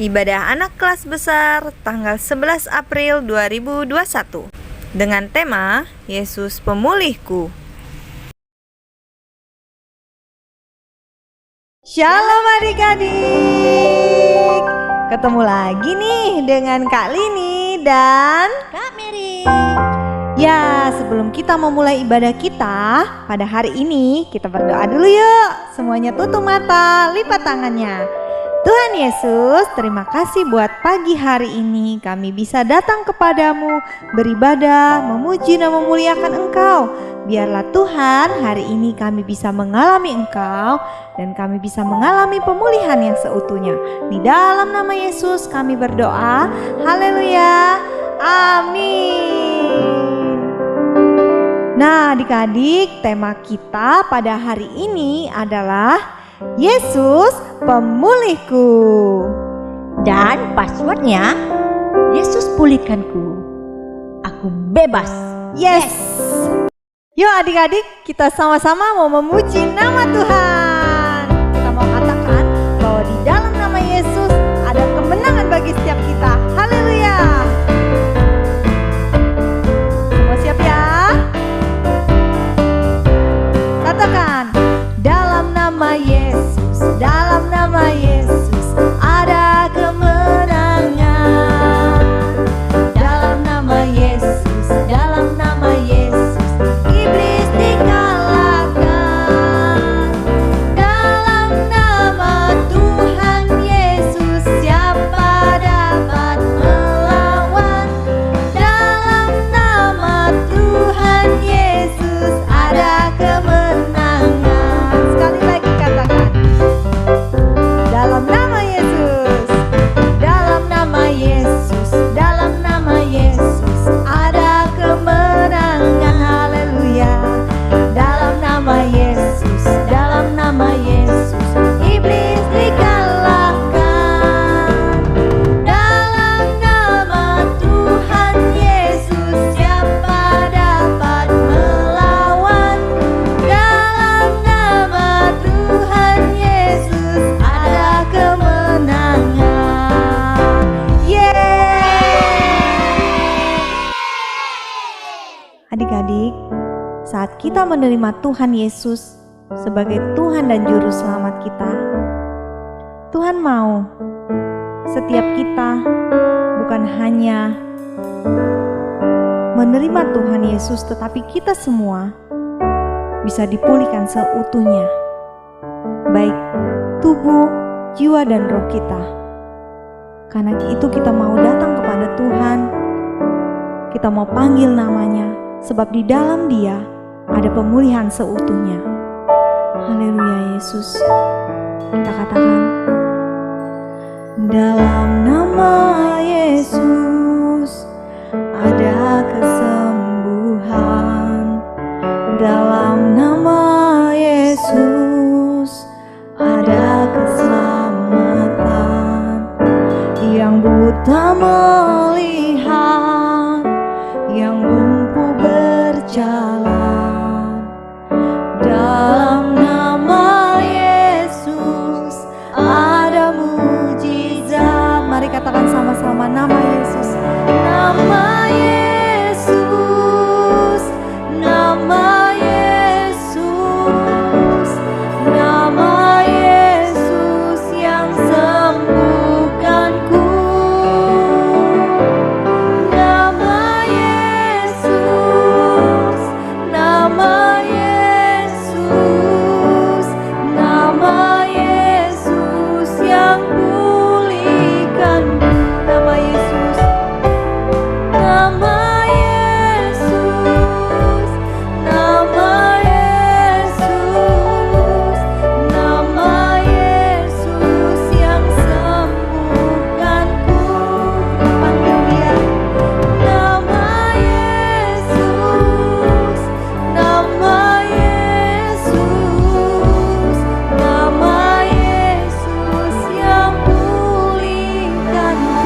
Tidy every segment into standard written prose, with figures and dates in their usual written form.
Ibadah anak kelas besar tanggal 11 April 2021 dengan tema Yesus Pemulihku. Shalom adik-adik, ketemu lagi nih dengan Kak Lini dan Kak Mary. Ya, sebelum kita memulai ibadah kita pada hari ini, kita berdoa dulu yuk. Semuanya tutup mata, lipat tangannya. Tuhan Yesus, terima kasih buat pagi hari ini kami bisa datang kepadamu, beribadah, memuji dan memuliakan Engkau. Biarlah Tuhan hari ini kami bisa mengalami Engkau dan kami bisa mengalami pemulihan yang seutuhnya. Di dalam nama Yesus kami berdoa, haleluya, amin. Nah adik-adik, tema kita pada hari ini adalah Yesus Pemulihku. Dan passwordnya, Yesus pulihkanku, aku bebas. Yes. Yuk adik-adik, kita sama-sama mau memuji nama Tuhan. Kita mau katakan bahwa di dalam nama Yesus ada kemenangan bagi setiap kita. Haleluya. Semua siap ya? Katakan, dalam nama Yesus, dalam nama Yesus ada kemenangan. Dalam nama Yesus, dalam nama Yesus iblis dikalahkan. Dalam nama Tuhan Yesus siapa dapat melawan? Dalam nama Tuhan Yesus ada kemenangan. Sekali lagi katakan, dalam nama Yesus, dalam nama Yesus, dalam nama Yesus ada kemenangan. Haleluya. Dalam nama Yesus, dalam nama Yesus iblis dikalahkan. Dalam nama Tuhan Yesus siapa dapat melawan? Dalam nama Tuhan Yesus ada kemenangan. Yeay! Adik-adik, saat kita menerima Tuhan Yesus sebagai Tuhan dan Juru Selamat kita, Tuhan mau setiap kita bukan hanya menerima Tuhan Yesus, tetapi kita semua bisa dipulihkan seutuhnya, baik tubuh, jiwa, dan roh kita. Karena itu kita mau datang kepada Tuhan, kita mau panggil namanya, sebab di dalam Dia ada pemulihan seutuhnya. Haleluya Yesus. Kita katakan, dalam nama Yesus ada kesembuhan. Dalam nama Yesus ada keselamatan. Yang buta melihat, yang lumpuh berjalan. Dalam nama Yesus ada mujizat. Mari katakan sama-sama, nama Yesus, nama Yesus, nama Yesus, nama Yesus yang sembuhkanku. Nama Yesus, nama Yesus, nama Yesus yang pulihkanku. Nama Yesus, nama Yesus, nama Yesus, nama Yesus yang sembuhkanku. Panggil Dia, nama Yesus, nama Yesus, nama Yesus yang pulihkanku.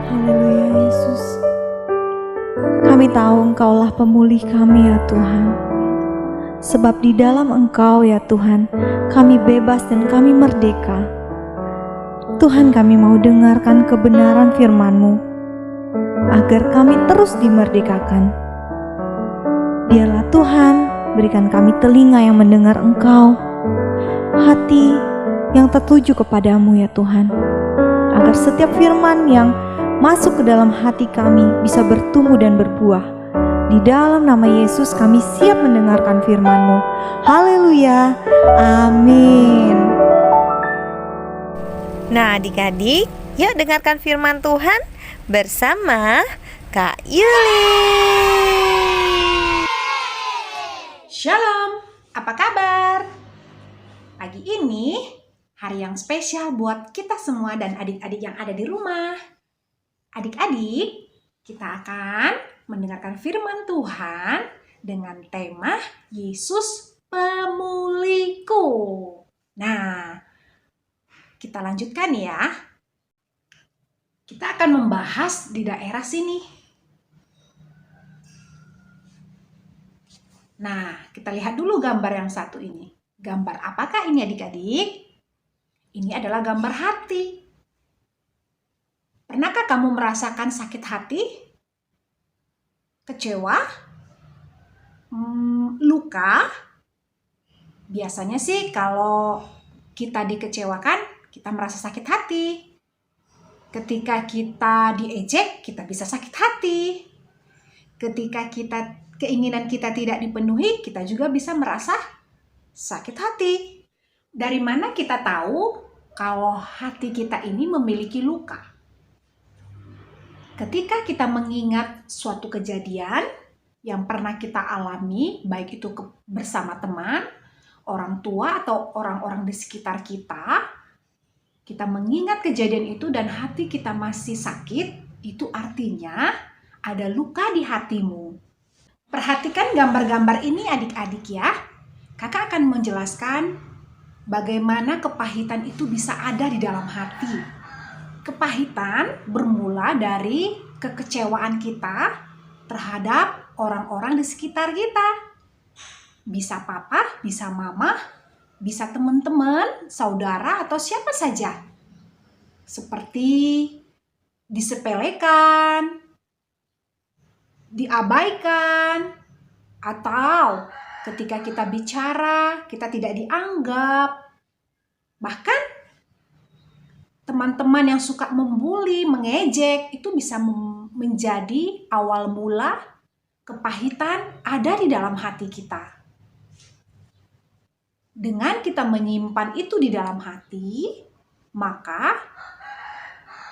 Haleluya Yesus. Kami tahu Engkaulah pemulih kami ya Tuhan. Sebab di dalam Engkau ya Tuhan, kami bebas dan kami merdeka. Tuhan, kami mau dengarkan kebenaran firman-Mu, agar kami terus dimerdekakan. Biarlah Tuhan, berikan kami telinga yang mendengar Engkau, hati yang tertuju kepadamu ya Tuhan, agar setiap firman yang masuk ke dalam hati kami bisa bertumbuh dan berbuah. Di dalam nama Yesus kami siap mendengarkan firman-Mu. Haleluya, amin. Nah adik-adik, yuk dengarkan firman Tuhan bersama Kak Yuli. Shalom, apa kabar? Pagi ini hari yang spesial buat kita semua dan adik-adik yang ada di rumah. Adik-adik, kita akan mendengarkan firman Tuhan dengan tema Yesus Pemulihku. Nah, kita lanjutkan ya. Kita akan membahas di daerah sini. Nah, kita lihat dulu gambar yang satu ini. Gambar apakah ini adik-adik? Ini adalah gambar hati. Pernahkah kamu merasakan sakit hati? Kecewa? Luka? Biasanya sih kalau kita dikecewakan, kita merasa sakit hati. Ketika kita diejek, kita bisa sakit hati. Ketika keinginan kita tidak dipenuhi, kita juga bisa merasa sakit hati. Dari mana kita tahu kalau hati kita ini memiliki luka? Ketika kita mengingat suatu kejadian yang pernah kita alami, baik itu bersama teman, orang tua, atau orang-orang di sekitar kita mengingat kejadian itu dan hati kita masih sakit, itu artinya ada luka di hatimu. Perhatikan gambar-gambar ini adik-adik ya. Kakak akan menjelaskan bagaimana kepahitan itu bisa ada di dalam hati. Kepahitan bermula dari kekecewaan kita terhadap orang-orang di sekitar kita. Bisa papa, bisa mama, bisa teman-teman, saudara, atau siapa saja. Seperti disepelekan, diabaikan, atau ketika kita bicara, kita tidak dianggap. Bahkan teman-teman yang suka membuli, mengejek, itu bisa menjadi awal mula kepahitan ada di dalam hati kita. Dengan kita menyimpan itu di dalam hati, maka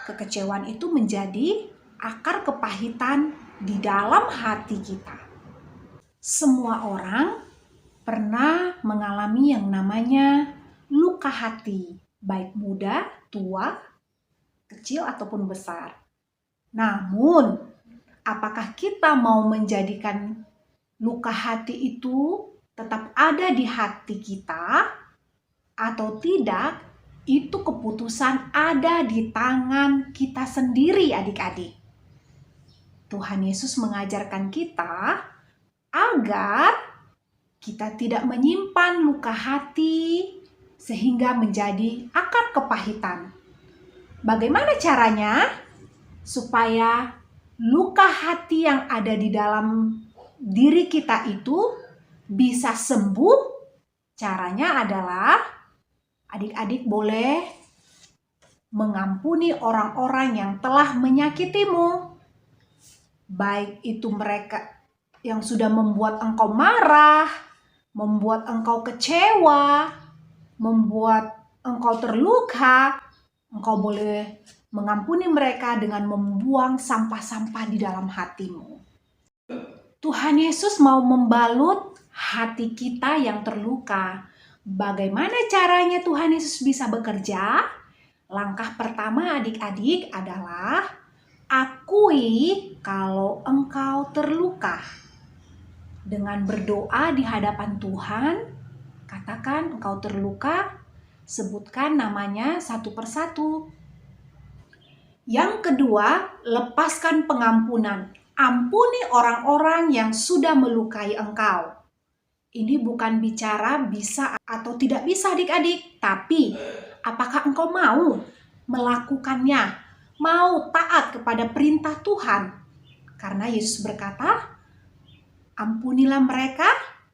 kekecewaan itu menjadi akar kepahitan di dalam hati kita. Semua orang pernah mengalami yang namanya luka hati, baik muda, tua, kecil, ataupun besar. Namun, apakah kita mau menjadikan luka hati itu tetap ada di hati kita atau tidak? Itu keputusan ada di tangan kita sendiri, adik-adik. Tuhan Yesus mengajarkan kita agar kita tidak menyimpan luka hati sehingga menjadi akar kepahitan. Bagaimana caranya supaya luka hati yang ada di dalam diri kita itu bisa sembuh? Caranya adalah adik-adik boleh mengampuni orang-orang yang telah menyakitimu. Baik itu mereka yang sudah membuat engkau marah, membuat engkau kecewa, membuat engkau terluka, engkau boleh mengampuni mereka dengan membuang sampah-sampah di dalam hatimu. Tuhan Yesus mau membalut hati kita yang terluka. Bagaimana caranya Tuhan Yesus bisa bekerja? Langkah pertama adik-adik adalah akui kalau engkau terluka. Dengan berdoa di hadapan Tuhan, katakan engkau terluka, sebutkan namanya satu persatu. Yang kedua, lepaskan pengampunan. Ampuni orang-orang yang sudah melukai engkau. Ini bukan bicara bisa atau tidak bisa adik-adik, tapi apakah engkau mau melakukannya, mau taat kepada perintah Tuhan. Karena Yesus berkata, ampunilah mereka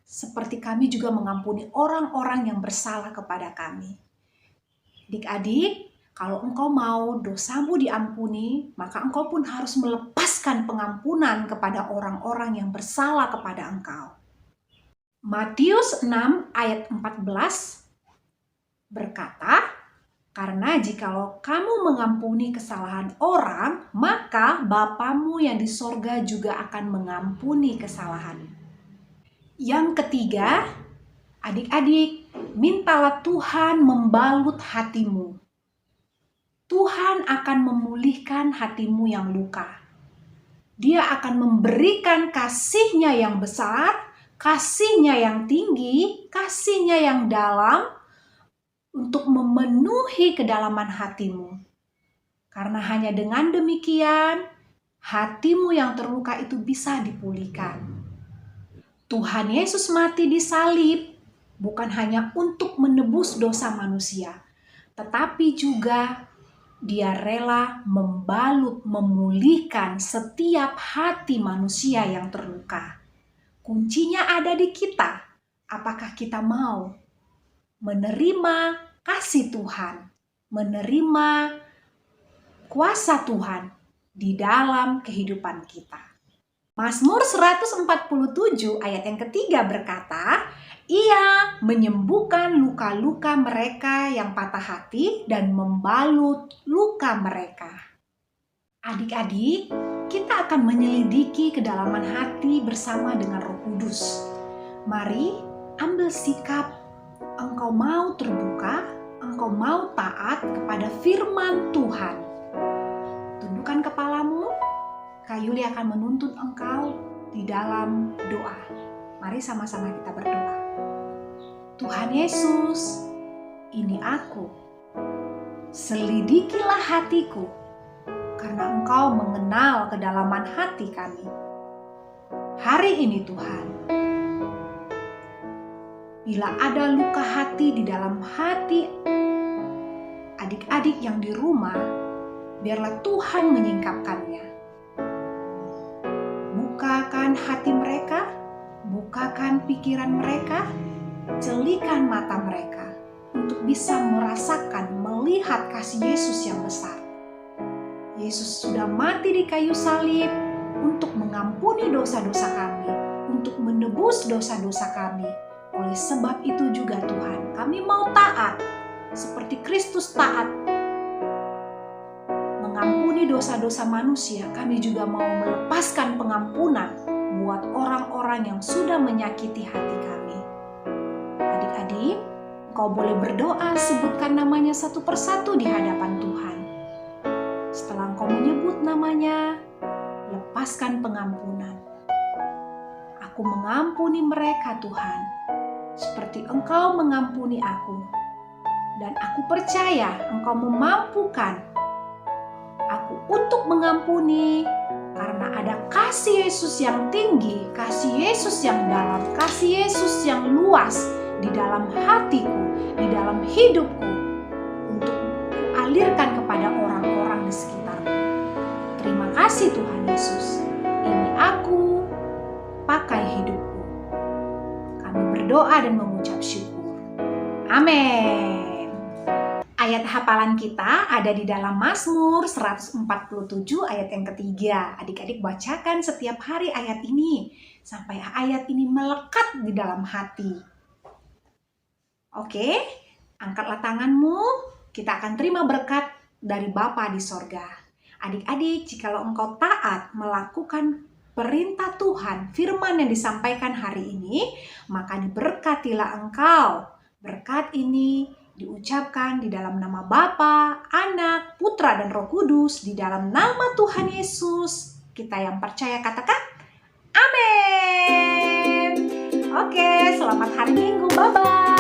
seperti kami juga mengampuni orang-orang yang bersalah kepada kami. Adik-adik, kalau engkau mau dosamu diampuni, maka engkau pun harus melepaskan pengampunan kepada orang-orang yang bersalah kepada engkau. Matius 6 ayat 14 berkata, karena jikalau kamu mengampuni kesalahan orang, maka Bapamu yang di sorga juga akan mengampuni kesalahan. Yang ketiga, adik-adik, mintalah Tuhan membalut hatimu. Tuhan akan memulihkan hatimu yang luka. Dia akan memberikan kasih-Nya yang besar, kasih-Nya yang tinggi, kasih-Nya yang dalam untuk memenuhi kedalaman hatimu. Karena hanya dengan demikian, hatimu yang terluka itu bisa dipulihkan. Tuhan Yesus mati di salib bukan hanya untuk menebus dosa manusia, tetapi juga Dia rela membalut, memulihkan setiap hati manusia yang terluka. Kuncinya ada di kita. Apakah kita mau menerima kasih Tuhan, menerima kuasa Tuhan di dalam kehidupan kita? Mazmur 147 ayat yang ketiga berkata, Ia menyembuhkan luka-luka mereka yang patah hati dan membalut luka mereka. Adik-adik, kita akan menyelidiki kedalaman hati bersama dengan Roh Kudus. Mari ambil sikap, engkau mau terbuka, engkau mau taat kepada firman Tuhan. Tundukkan kepalamu, Kak Yuli akan menuntun engkau di dalam doa. Mari sama-sama kita berdoa. Tuhan Yesus, ini aku. Selidikilah hatiku, karena Engkau mengenal kedalaman hati kami. Hari ini Tuhan, bila ada luka hati di dalam hati adik-adik yang di rumah, biarlah Tuhan menyingkapkannya. Bukakan hati mereka, bukakan pikiran mereka, jelikan mata mereka untuk bisa merasakan, melihat kasih Yesus yang besar. Yesus sudah mati di kayu salib untuk mengampuni dosa-dosa kami, untuk menebus dosa-dosa kami. Oleh sebab itu juga Tuhan, kami mau taat seperti Kristus taat mengampuni dosa-dosa manusia. Kami juga mau melepaskan pengampunan buat orang-orang yang sudah menyakiti hati kami. Adik-adik, kau boleh berdoa, sebutkan namanya satu persatu di hadapan Tuhan. Setelah engkau menyebut namanya, lepaskan pengampunan. Aku mengampuni mereka Tuhan, seperti Engkau mengampuni aku. Dan aku percaya Engkau memampukan aku untuk mengampuni, karena ada kasih Yesus yang tinggi, kasih Yesus yang dalam, kasih Yesus yang luas di dalam hatiku, di dalam hidupku, untuk alirkan kepada orang-orang di sekitarku. Terima kasih Tuhan Yesus. Ini aku pakai hidupku. Kami berdoa dan mengucap syukur. Amin. Ayat hafalan kita ada di dalam Mazmur 147 ayat yang ketiga. Adik-adik bacakan setiap hari ayat ini sampai ayat ini melekat di dalam hati. Oke, angkatlah tanganmu, kita akan terima berkat dari Bapa di sorga. Adik-adik, jikalau engkau taat melakukan perintah Tuhan, firman yang disampaikan hari ini, maka diberkatilah engkau. Berkat ini diucapkan di dalam nama Bapa, Anak, Putra, dan Roh Kudus, di dalam nama Tuhan Yesus. Kita yang percaya katakan, Amin. Oke, selamat hari Minggu, bye-bye.